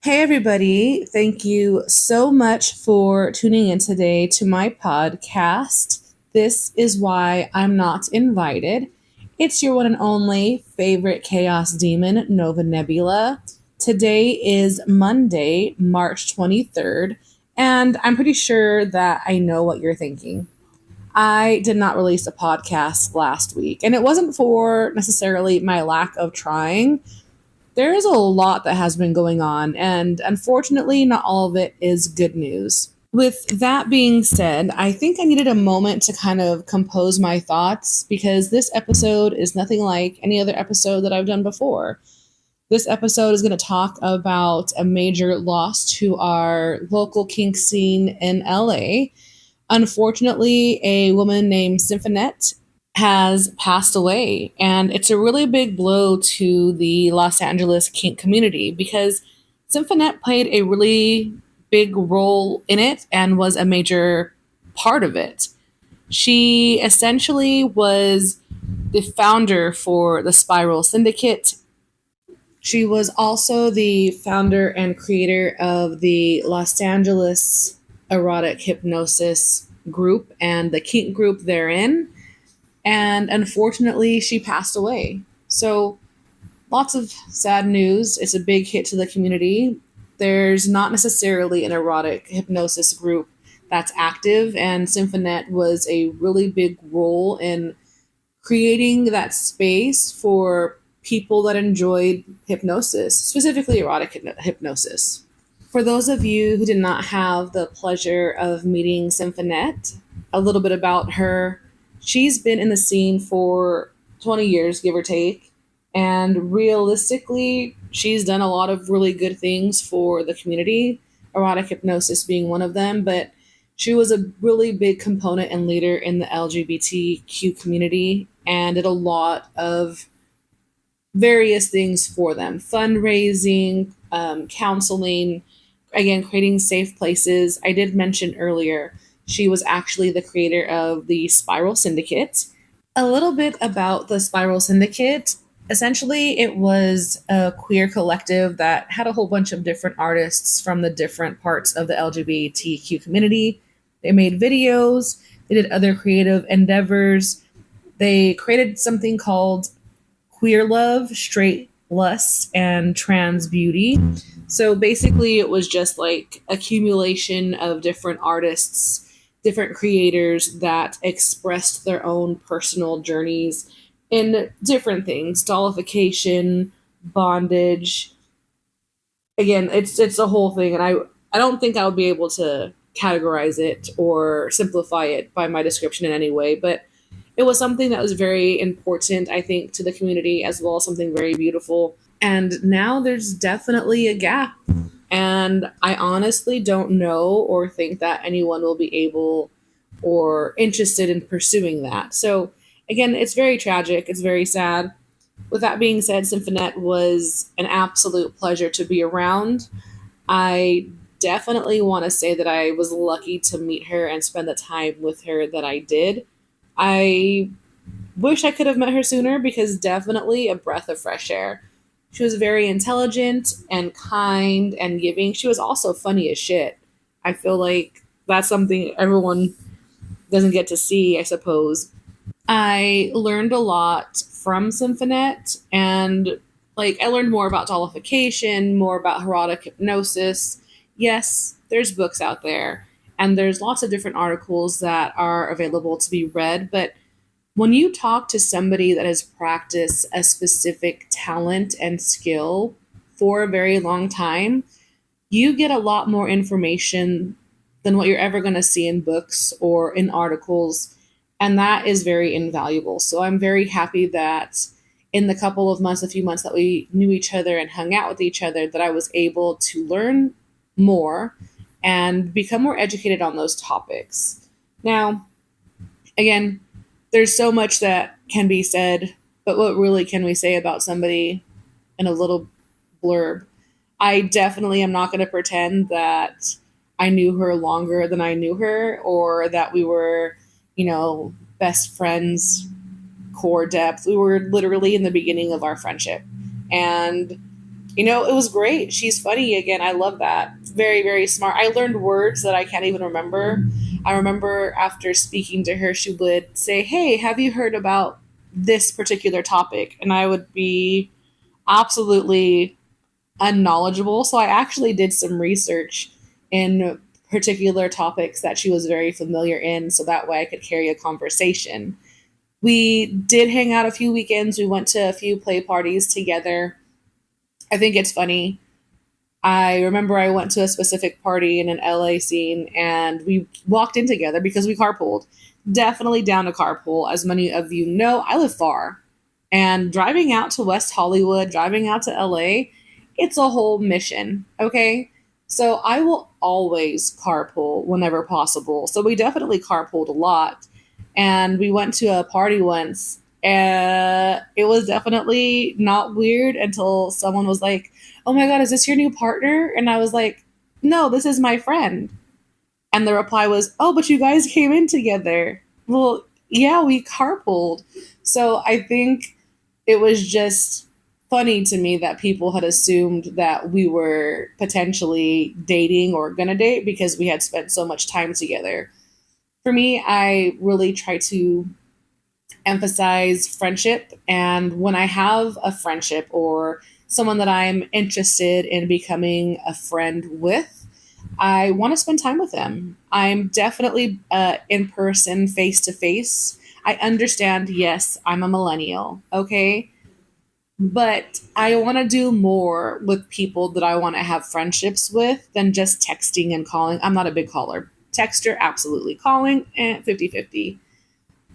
Hey, everybody. Thank you so much for tuning in today to my podcast. This is why I'm not invited. It's your one and only favorite chaos demon, Nova Nebula. Today is Monday, March 23rd, and I'm pretty sure that I know what you're thinking. I did not release a podcast last week, and it wasn't for necessarily my lack of trying. There is a lot that has been going on, and unfortunately, not all of it is good news. With that being said, I think I needed a moment to kind of compose my thoughts because this episode is nothing like any other episode that I've done before. This episode is going to talk about a major loss to our local kink scene in LA. Unfortunately, a woman named Symphonette has passed away. And it's a really big blow to the Los Angeles kink community because Symphonette played a really big role in it and was a major part of it. She essentially was the founder for the Spiral Syndicate. She was also the founder and creator of the Los Angeles Erotic Hypnosis group and the kink group therein. And unfortunately, she passed away. So, lots of sad news. It's a big hit to the community. There's not necessarily an erotic hypnosis group that's active, and Symphonette was a really big role in creating that space for people that enjoyed hypnosis, specifically erotic hypnosis. For those of you who did not have the pleasure of meeting Symphonette, a little bit about her. She's been in the scene for 20 years, give or take. And realistically, she's done a lot of really good things for the community, erotic hypnosis being one of them. But she was a really big component and leader in the LGBTQ community and did a lot of various things for them fundraising, counseling, again, creating safe places. I did mention earlier she was actually the creator of the Spiral Syndicate. A little bit about the Spiral Syndicate. Essentially, it was a queer collective that had a whole bunch of different artists from the different parts of the LGBTQ community. They made videos, they did other creative endeavors. They created something called Queer Love, Straight Lust, and Trans Beauty. So basically, it was just like accumulation of different artists, different creators that expressed their own personal journeys in different things, dollification, bondage. Again, it's a whole thing, and I don't think I would be able to categorize it or simplify it by my description in any way, but it was something that was very important, I think, to the community as well as something very beautiful. And now there's definitely a gap. And I honestly don't know or think that anyone will be able or interested in pursuing that. So, again, it's very tragic. It's very sad. With that being said, Symphonette was an absolute pleasure to be around. I definitely want to say that I was lucky to meet her and spend the time with her that I did. I wish I could have met her sooner because definitely a breath of fresh air. She was very intelligent and kind and giving. She was also funny as shit. I feel like that's something everyone doesn't get to see, I suppose. I learned a lot from Symphonette and I learned more about dollification, more about erotic hypnosis. Yes, there's books out there and there's lots of different articles that are available to be read, but when you talk to somebody that has practiced a specific talent and skill for a very long time, you get a lot more information than what you're ever going to see in books or in articles. And that is very invaluable. So I'm very happy that in the couple of months, a few months that we knew each other and hung out with each other, that I was able to learn more and become more educated on those topics. Now, again, there's so much that can be said, but what really can we say about somebody in a little blurb? I definitely am not going to pretend that I knew her longer than I knew her or that we were, best friends, core depth. We were literally in the beginning of our friendship. And It was great. She's funny again. I love that. Very, very smart. I learned words that I can't even remember. I remember after speaking to her, she would say, "Hey, have you heard about this particular topic?" And I would be absolutely unknowledgeable. So I actually did some research in particular topics that she was very familiar in, so that way I could carry a conversation. We did hang out a few weekends. We went to a few play parties together. I think it's funny. I remember I went to a specific party in an LA scene and we walked in together because we carpooled. Definitely down to carpool. As many of you know, I live far. And driving out to West Hollywood, driving out to LA, it's a whole mission, okay? So I will always carpool whenever possible. So we definitely carpooled a lot. And we went to a party once. It was definitely not weird until someone was like, "Oh my God, is this your new partner?" And I was like, "No, this is my friend." And the reply was, "Oh, but you guys came in together." Well, yeah, we carpooled. So I think it was just funny to me that people had assumed that we were potentially dating or gonna date because we had spent so much time together. For me, I really try to emphasize friendship. And when I have a friendship or someone that I'm interested in becoming a friend with, I want to spend time with them. I'm definitely in person, face to face. I understand, yes, I'm a millennial, okay? But I want to do more with people that I want to have friendships with than just texting and calling. I'm not a big caller. Texter, absolutely. Calling, 50-50.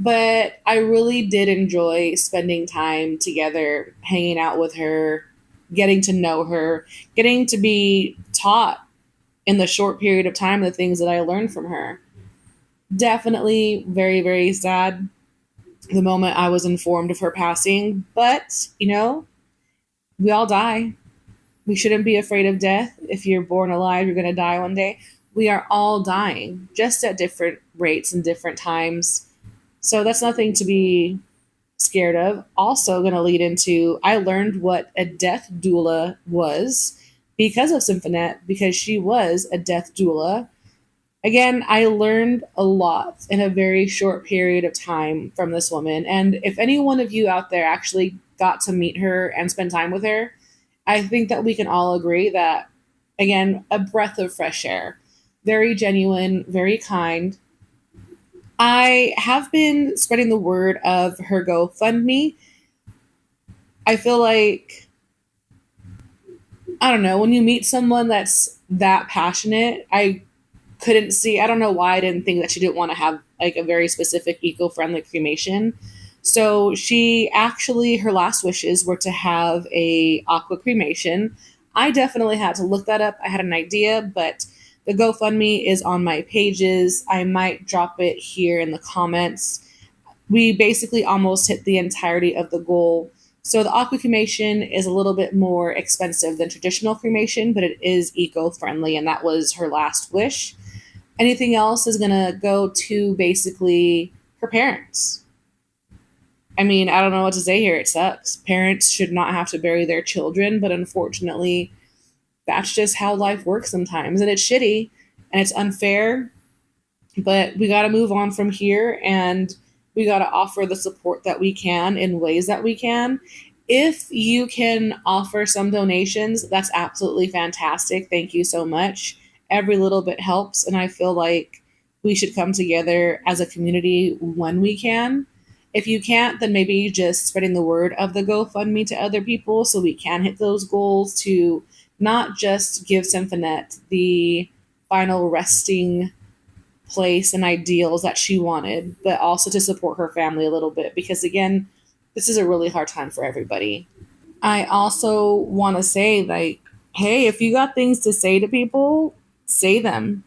But I really did enjoy spending time together, hanging out with her, getting to know her, getting to be taught in the short period of time the things that I learned from her. Definitely very, very sad the moment I was informed of her passing. But, we all die. We shouldn't be afraid of death. If you're born alive, you're going to die one day. We are all dying, just at different rates and different times. So that's nothing to be scared of. Also, going to lead into I learned what a death doula was because of Symphonette, because she was a death doula. Again, I learned a lot in a very short period of time from this woman. And if any one of you out there actually got to meet her and spend time with her, I think that we can all agree that, again, a breath of fresh air. Very genuine, very kind. I have been spreading the word of her GoFundMe. I feel like, I don't know, when you meet someone that's that passionate, I don't know why I didn't think that she didn't want to have like a very specific eco-friendly cremation. So she actually, her last wishes were to have a aqua cremation. I definitely had to look that up. I had an idea, but the GoFundMe is on my pages. I might drop it here in the comments. We basically almost hit the entirety of the goal. So the aqua cremation is a little bit more expensive than traditional cremation, but it is eco-friendly, and that was her last wish. Anything else is going to go to basically her parents. I mean, I don't know what to say here. It sucks. Parents should not have to bury their children, but unfortunately, that's just how life works sometimes. And it's shitty and it's unfair, but we got to move on from here and we got to offer the support that we can in ways that we can. If you can offer some donations, that's absolutely fantastic. Thank you so much. Every little bit helps. And I feel like we should come together as a community when we can. If you can't, then maybe just spreading the word of the GoFundMe to other people so we can hit those goals to not just give Symphonette the final resting place and ideals that she wanted, but also to support her family a little bit because, again, this is a really hard time for everybody. I also want to say, like, hey, if you got things to say to people, say them.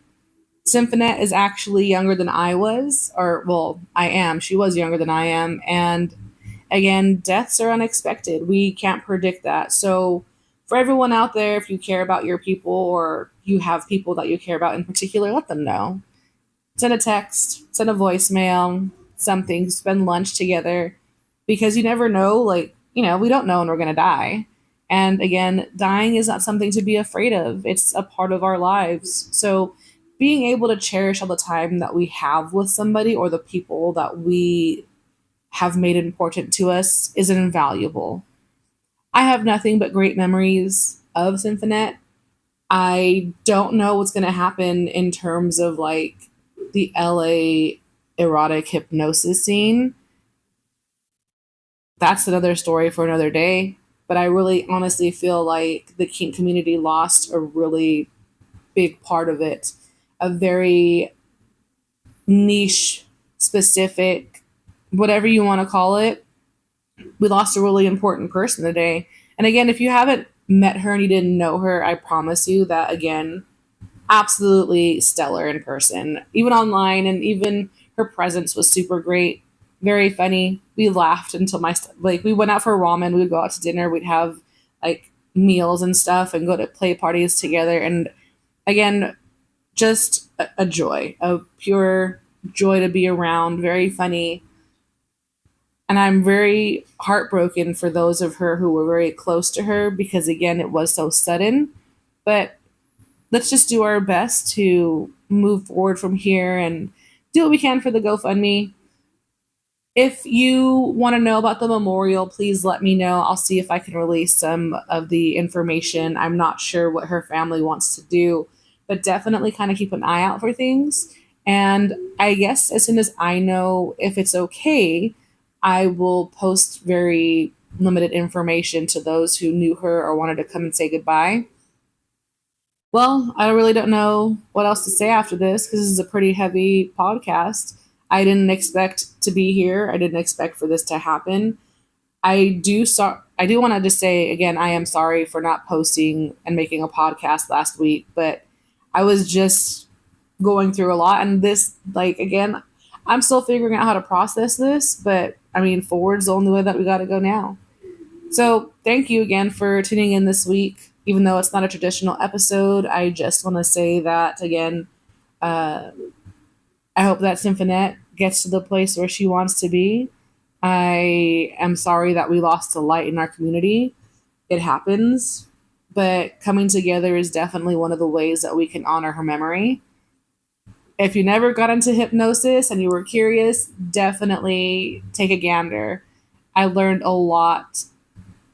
Symphonette is actually younger than I was, or, well, I am. She was younger than I am. And again, deaths are unexpected. We can't predict that. So, for everyone out there, if you care about your people or you have people that you care about in particular, let them know. Send a text, send a voicemail, something, spend lunch together because you never know, like, we don't know when we're going to die. And again, dying is not something to be afraid of. It's a part of our lives. So being able to cherish all the time that we have with somebody or the people that we have made important to us is invaluable. I have nothing but great memories of Symphonette. I don't know what's going to happen in terms of like the LA erotic hypnosis scene. That's another story for another day. But I really honestly feel like the kink community lost a really big part of it. A very niche, specific, whatever you want to call it. We lost a really important person today. And again, if you haven't met her and you didn't know her, I promise you that, again, absolutely stellar in person, even online, and even her presence was super great, very funny. We laughed until like we went out for ramen, we would go out to dinner, we'd have like meals and stuff and go to play parties together. And again, just a joy, a pure joy to be around, very funny. And I'm very heartbroken for those of her who were very close to her because, again, it was so sudden. But let's just do our best to move forward from here and do what we can for the GoFundMe. If you want to know about the memorial, please let me know. I'll see if I can release some of the information. I'm not sure what her family wants to do, but definitely kind of keep an eye out for things. And I guess as soon as I know if it's okay, I will post very limited information to those who knew her or wanted to come and say goodbye. Well, I really don't know what else to say after this because this is a pretty heavy podcast. I didn't expect to be here. I didn't expect for this to happen. I do want to just say again, I am sorry for not posting and making a podcast last week, but I was just going through a lot, and this, like, again, I'm still figuring out how to process this, but I mean, forward's the only way that we got to go now. So thank you again for tuning in this week. Even though it's not a traditional episode, I just want to say that again, uh, I hope that Symphonette gets to the place where she wants to be. I am sorry that we lost a light in our community. It happens, but coming together is definitely one of the ways that we can honor her memory. If you never got into hypnosis and you were curious, definitely take a gander. I learned a lot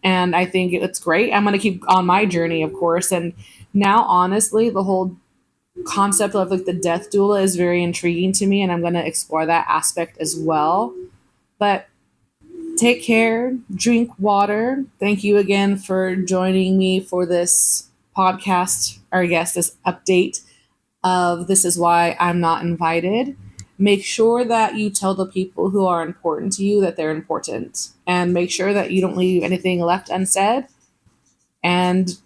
and I think it's great. I'm going to keep on my journey, of course. And now, honestly, the whole concept of like the death doula is very intriguing to me, and I'm going to explore that aspect as well. But take care, drink water. Thank you again for joining me for this podcast, or I guess this update of This Is Why I'm Not Invited. Make sure that you tell the people who are important to you that they're important, and make sure that you don't leave anything left unsaid. And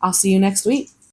I'll see you next week.